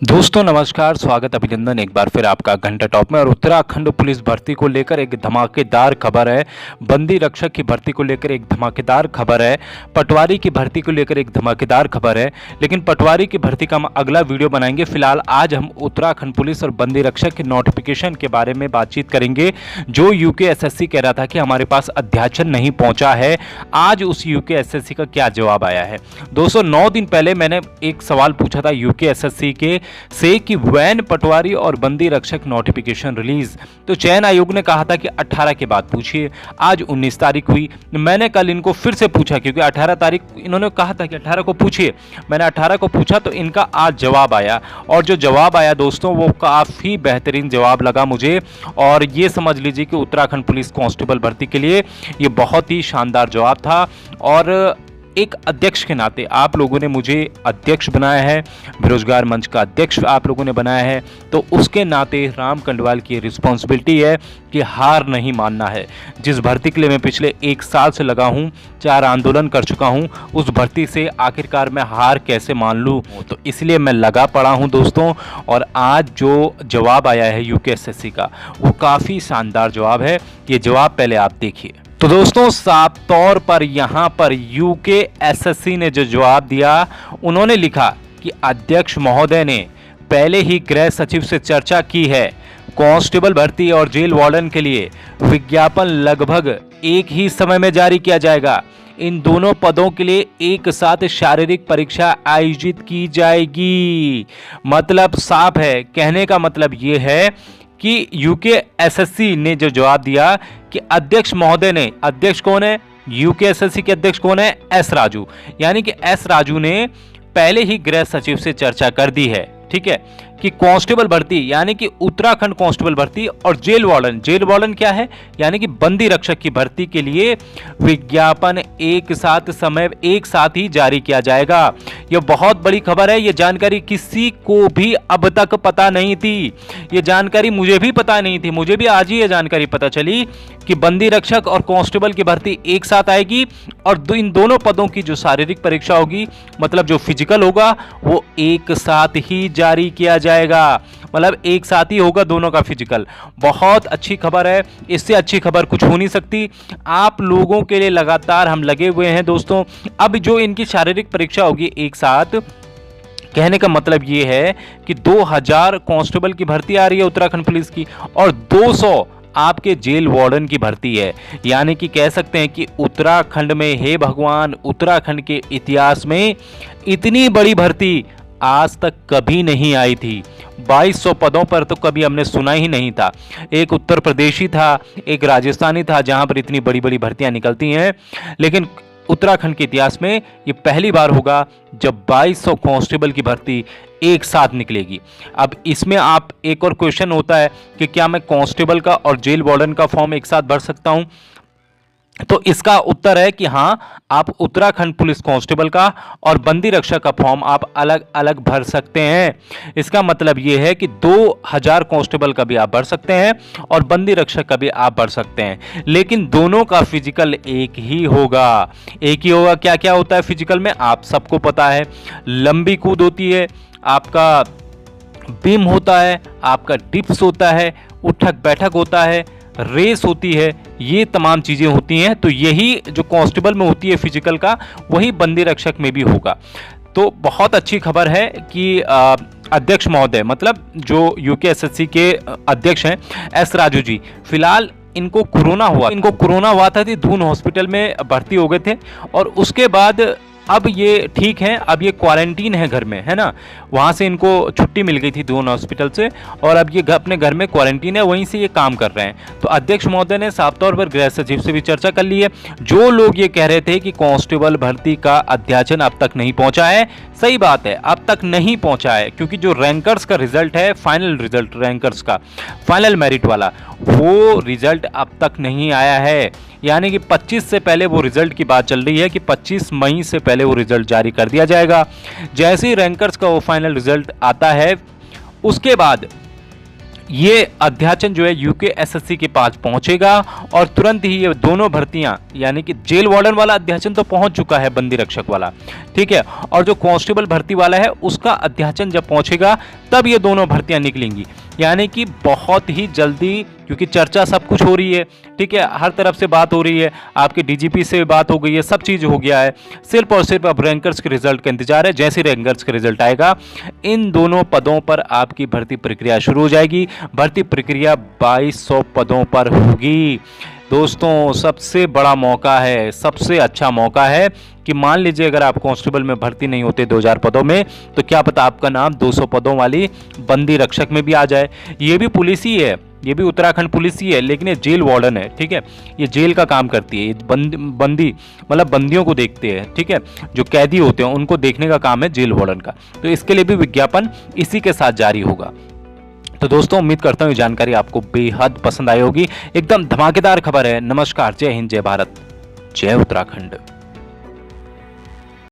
दोस्तों नमस्कार, स्वागत अभिनंदन एक बार फिर आपका घंटा टॉप में। और उत्तराखंड पुलिस भर्ती को लेकर एक धमाकेदार खबर है। बंदी रक्षक की भर्ती को लेकर एक धमाकेदार खबर है। पटवारी की भर्ती को लेकर एक धमाकेदार खबर है। लेकिन पटवारी की भर्ती का हम अगला वीडियो बनाएंगे। फिलहाल आज हम उत्तराखंड पुलिस और बंदी रक्षक के नोटिफिकेशन के बारे में बातचीत करेंगे। जो यूकेएसएससी कह रहा था कि हमारे पास अध्याचन नहीं पहुंचा है, आज उस यूकेएसएससी का क्या जवाब आया है। दोस्तों 9 दिन पहले मैंने एक सवाल पूछा था यूकेएसएससी के से कि वैन पटवारी और बंदी रक्षक नोटिफिकेशन रिलीज, तो चयन आयोग ने कहा था कि 18 के बाद पूछिए। आज 19 तारीख हुई। मैंने कल इनको फिर से पूछा क्योंकि 18 तारीख इन्होंने कहा था कि 18 को पूछिए। मैंने 18 को पूछा तो इनका आज जवाब आया, और जो जवाब आया दोस्तों वो काफ़ी बेहतरीन जवाब लगा मुझे। और ये समझ लीजिए कि उत्तराखंड पुलिस कांस्टेबल भर्ती के लिए ये बहुत ही शानदार जवाब था। और एक अध्यक्ष के नाते आप लोगों ने मुझे अध्यक्ष बनाया है, बेरोजगार मंच का अध्यक्ष आप लोगों ने बनाया है, तो उसके नाते राम कंडवाल की रिस्पॉन्सिबिलिटी है कि हार नहीं मानना है। जिस भर्ती के लिए मैं पिछले 1 साल से लगा हूं, 4 आंदोलन कर चुका हूं, उस भर्ती से आखिरकार मैं हार कैसे मान लूं, तो इसलिए मैं लगा पड़ा हूं दोस्तों। और आज जो जवाब आया है यूकेएसएससी का वो काफ़ी शानदार जवाब है। ये जवाब पहले आप देखिए। तो दोस्तों साफ तौर पर यहाँ पर यूकेएसएससी ने जो जवाब दिया, उन्होंने लिखा कि अध्यक्ष महोदय ने पहले ही गृह सचिव से चर्चा की है। कांस्टेबल भर्ती और जेल वार्डन के लिए विज्ञापन लगभग एक ही समय में जारी किया जाएगा। इन दोनों पदों के लिए एक साथ शारीरिक परीक्षा आयोजित की जाएगी। मतलब साफ है, कहने का मतलब ये है कि यूकेएसएससी ने जो जवाब दिया कि अध्यक्ष महोदय ने, अध्यक्ष कौन है, यूकेएसएससी के अध्यक्ष कौन है, एस राजू, यानी कि एस राजू ने पहले ही गृह सचिव से चर्चा कर दी है, ठीक है, कि कांस्टेबल भर्ती यानी कि उत्तराखंड कांस्टेबल भर्ती और जेल वार्डन क्या है, यानी कि बंदी रक्षक की भर्ती के लिए विज्ञापन एक साथ ही जारी किया जाएगा। यह बहुत बड़ी खबर है। यह जानकारी किसी को भी अब तक पता नहीं थी। यह जानकारी मुझे भी पता नहीं थी। मुझे भी आज ही यह जानकारी पता चली कि बंदी रक्षक और कांस्टेबल की भर्ती एक साथ आएगी, और इन दोनों पदों की जो शारीरिक परीक्षा होगी, मतलब जो फिजिकल होगा, वो एक साथ ही जारी किया जाएगा। मतलब एक साथ ही होगा दोनों का फिजिकल। बहुत अच्छी खबर है, इससे अच्छी खबर कुछ हो नहीं सकती। आप लोगों के लिए लगातार हम लगे हुए हैं दोस्तों। अब जो इनकी शारीरिक परीक्षा होगी एक साथ, कहने का मतलब ये है कि 2000 कांस्टेबल की भर्ती आ रही है उत्तराखंड पुलिस की, और 200 आपके जेल वार्डन की भर्ती है। यानी कि कह सकते हैं कि उत्तराखंड में, हे भगवान, उत्तराखंड के इतिहास में इतनी बड़ी भर्ती आज तक कभी नहीं आई थी। 2200 पदों पर तो कभी हमने सुना ही नहीं था। एक उत्तर प्रदेशी था, एक राजस्थानी था, जहां पर इतनी बड़ी बड़ी भर्तियां निकलती हैं, लेकिन उत्तराखंड के इतिहास में ये पहली बार होगा जब 2200 कांस्टेबल की भर्ती एक साथ निकलेगी। अब इसमें आप एक और क्वेश्चन होता है कि क्या मैं कांस्टेबल का और जेल वार्डन का फॉर्म एक साथ भर सकता हूं, तो इसका उत्तर है कि हां, आप उत्तराखंड पुलिस कांस्टेबल का और बंदी रक्षक का फॉर्म आप अलग अलग भर सकते हैं। इसका मतलब यह है कि 2000 कांस्टेबल का भी आप भर सकते हैं और बंदी रक्षक का भी आप भर सकते हैं, लेकिन दोनों का फिजिकल एक ही होगा। क्या क्या होता है फिजिकल में, आप सबको पता है। लंबी कूद होती है, आपका बीम होता है, आपका डिप्स होता है, उठक बैठक होता है, रेस होती है, ये तमाम चीज़ें होती हैं। तो यही जो कांस्टेबल में होती है फिजिकल का, वही बंदी रक्षक में भी होगा। तो बहुत अच्छी खबर है कि अध्यक्ष महोदय, मतलब जो यूकेएसएससी के अध्यक्ष हैं एस राजू जी, फिलहाल इनको कोरोना हुआ था, दून हॉस्पिटल में भर्ती हो गए थे, और उसके बाद अब ये ठीक हैं, अब ये क्वारंटीन है घर में, है ना। वहाँ से इनको छुट्टी मिल गई थी दून हॉस्पिटल से, और अब ये अपने घर में क्वारंटीन है, वहीं से ये काम कर रहे हैं। तो अध्यक्ष महोदय ने साफ तौर पर गृह सचिव से भी चर्चा कर ली है। जो लोग ये कह रहे थे कि कांस्टेबल भर्ती का अध्याचन अब तक नहीं पहुंचा है, सही बात है, अब तक नहीं पहुंचा है, क्योंकि जो रैंकर्स का रिजल्ट है, फाइनल रिजल्ट रैंकर्स का, फाइनल मेरिट वाला, वो रिजल्ट अब तक नहीं आया है। यानी कि 25 से पहले वो रिजल्ट की बात चल रही है कि 25 मई से पहले वो रिजल्ट जारी कर दिया जाएगा। जैसे ही रैंकर्स का वो फाइनल रिजल्ट आता है, उसके बाद ये अध्याचन जो है यूकेएसएससी के पास पहुंचेगा और तुरंत ही ये दोनों भर्तियां, यानी कि जेल वार्डन वाला अध्याचन तो पहुंच चुका है, बंदी रक्षक वाला, ठीक है, और जो कांस्टेबल भर्ती वाला है उसका अध्याचन जब पहुंचेगा तब ये दोनों भर्तियां निकलेंगी। यानी कि बहुत ही जल्दी, क्योंकि चर्चा सब कुछ हो रही है, ठीक है, हर तरफ से बात हो रही है, आपके डीजीपी से बात हो गई है, सब चीज़ हो गया है, सिर्फ और सिर्फ अब रैंकर्स के रिजल्ट का इंतजार है। जैसे रैंकर्स का रिजल्ट आएगा इन दोनों पदों पर आपकी भर्ती प्रक्रिया शुरू हो जाएगी। भर्ती प्रक्रिया 2200 पदों पर होगी। दोस्तों सबसे बड़ा मौका है, सबसे अच्छा मौका है कि मान लीजिए अगर आप कांस्टेबल में भर्ती नहीं होते 2000 पदों में, तो क्या पता आपका नाम 200 पदों वाली बंदी रक्षक में भी आ जाए। ये भी पुलिस ही है, ये भी उत्तराखंड पुलिस ही है, लेकिन ये जेल वार्डन है, ठीक है, ये जेल का काम करती है, ये बंदी मतलब बंदियों को देखते हैं, ठीक है, जो कैदी होते हैं उनको देखने का काम है जेल वार्डन का। तो इसके लिए भी विज्ञापन इसी के साथ जारी होगा। तो दोस्तों उम्मीद करता हूँ ये जानकारी आपको बेहद पसंद आई होगी। एकदम धमाकेदार खबर है। नमस्कार, जय हिंद, जय भारत, जय उत्तराखंड।